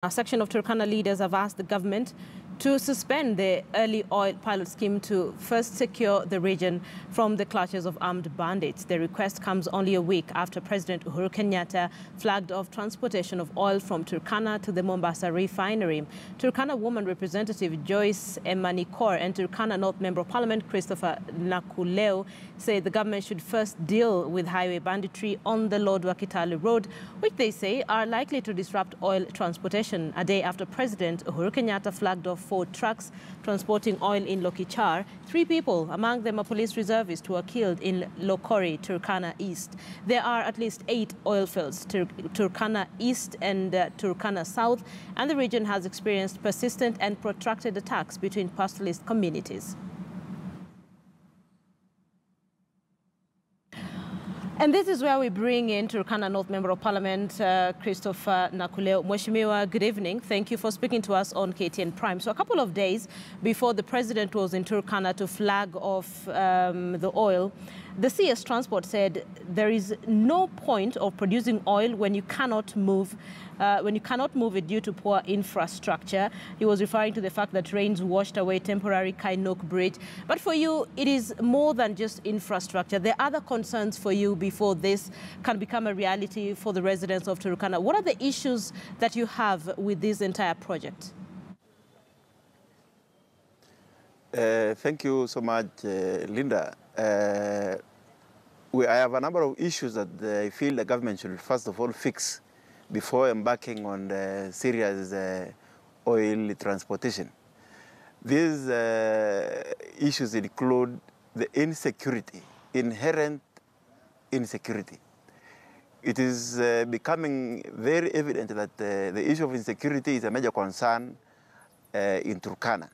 A section of Turkana leaders have asked the government to suspend the early oil pilot scheme to first secure the region from the clutches of armed bandits. The request comes only a week after President Uhuru Kenyatta flagged off transportation of oil from Turkana to the Mombasa refinery. Turkana woman representative Joyce Emanikor and Turkana North Member of Parliament Christopher Nakuleo say the government should first deal with highway banditry on the Lodwar-Kitale Road, which they say are likely to disrupt oil transportation. A day after President Uhuru Kenyatta flagged off 4 trucks transporting oil in Lokichar, 3 people, among them a police reservist, were killed in Lokori, Turkana East. There are at least 8 oil fields, Turkana East and Turkana South, and the region has experienced persistent and protracted attacks between pastoralist communities. And this is where we bring in Turkana North Member of Parliament, Christopher Nakuleo. Mheshimiwa, good evening. Thank you for speaking to us on KTN Prime. So a couple of days before the president was in Turkana to flag off the oil, the CS Transport said there is no point of producing oil when you cannot move it due to poor infrastructure. He was referring to the fact that rains washed away temporary Kainok Bridge. But for you, it is more than just infrastructure. There are other concerns for you before this can become a reality for the residents of Turkana. What are the issues that you have with this entire project? Thank you so much, Linda. I have a number of issues that I feel the government should first of all fix before embarking on the serious oil transportation. These issues include the insecurity, inherent insecurity. It is becoming very evident that the issue of insecurity is a major concern in Turkana,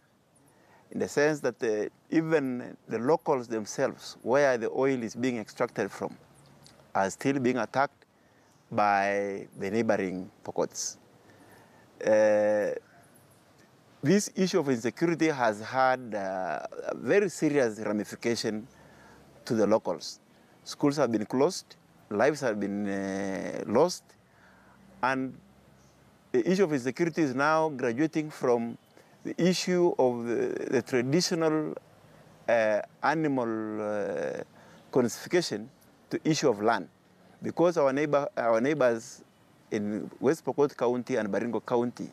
in the sense that even the locals themselves, where the oil is being extracted from, are still being attacked by the neighboring pockets. This issue of insecurity has had a very serious ramification to the locals. Schools have been closed, lives have been lost, and the issue of insecurity is now graduating from the issue of the traditional animal conservation to issue of land. Because our neighbors in West Pokot County and Baringo County,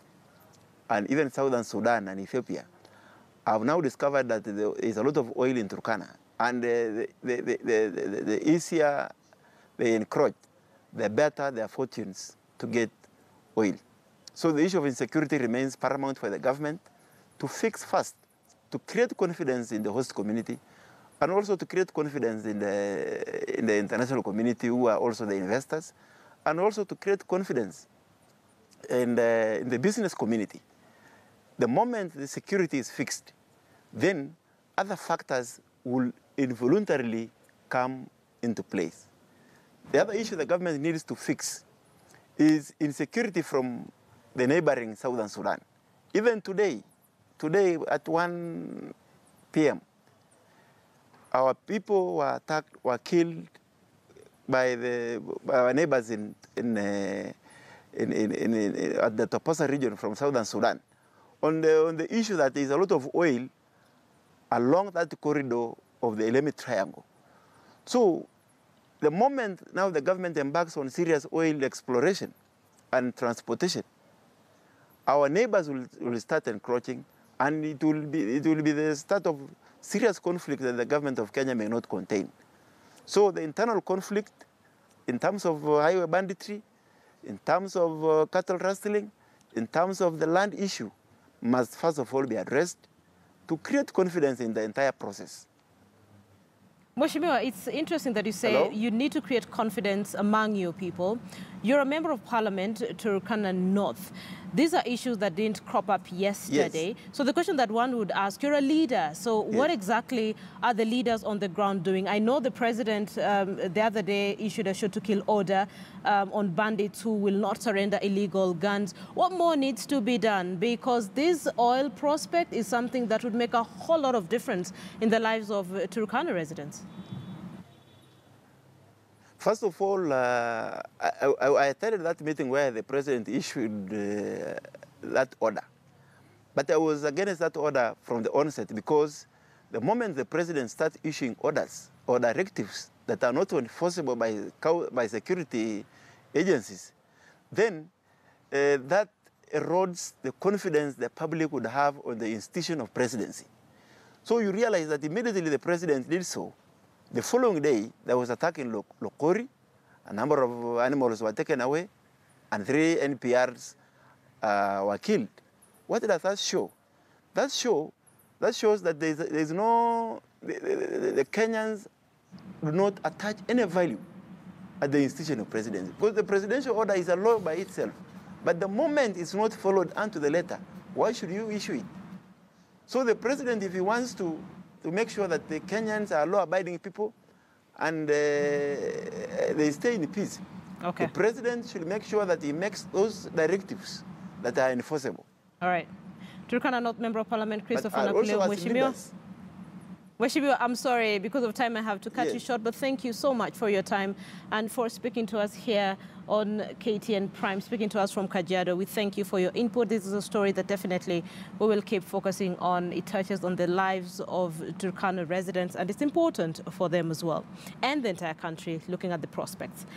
and even Southern Sudan and Ethiopia, have now discovered that there is a lot of oil in Turkana. And the easier they encroach, the better their fortunes to get oil. So the issue of insecurity remains paramount for the government to fix first, to create confidence in the host community, and also to create confidence in the international community, who are also the investors, and also to create confidence in the business community. The moment the security is fixed, then other factors will involuntarily come into place. The other issue the government needs to fix is insecurity from the neighboring Southern Sudan. Even today at 1 p.m., our people were attacked, were killed by our neighbors at the Mombasa region from Southern Sudan, on the issue that there is a lot of oil along that corridor of the Elemi Triangle. So the moment now the government embarks on serious oil exploration and transportation, our neighbors will start encroaching, and it will be the start of serious conflict that the government of Kenya may not contain. So the internal conflict in terms of highway banditry, in terms of cattle rustling, in terms of the land issue, must first of all be addressed to create confidence in the entire process. Mheshimiwa, it's interesting that you say you need to create confidence among your people. You're a member of parliament, Turkana North. These are issues that didn't crop up yesterday. Yes. So the question that one would ask, you're a leader. So yes, what exactly are the leaders on the ground doing? I know the president the other day issued a shoot-to-kill order on bandits who will not surrender illegal guns. What more needs to be done? Because this oil prospect is something that would make a whole lot of difference in the lives of Turkana residents. First of all, I attended that meeting where the president issued that order. But I was against that order from the onset, because the moment the president starts issuing orders or directives that are not enforceable by security agencies, then that erodes the confidence the public would have on the institution of presidency. So you realize that immediately the president did so, the following day there was attack in Lokori, a number of animals were taken away, and 3 NPRs were killed. What does that show? That shows that there's no, the Kenyans do not attach any value at the institution of presidency, because the presidential order is a law by itself. But the moment it's not followed unto the letter, why should you issue it? So the president, if he wants to make sure that the Kenyans are law-abiding people and they stay in peace, okay, the president should make sure that he makes those directives that are enforceable. All right. Turkana North Member of Parliament, Christopher Nakuleo. Mheshimiwa, I'm sorry, because of time I have to cut you short, but thank you so much for your time and for speaking to us here on KTN Prime, speaking to us from Kajiado. We thank you for your input. This is a story that definitely we will keep focusing on. It touches on the lives of Turkana residents, and it's important for them as well, and the entire country, looking at the prospects.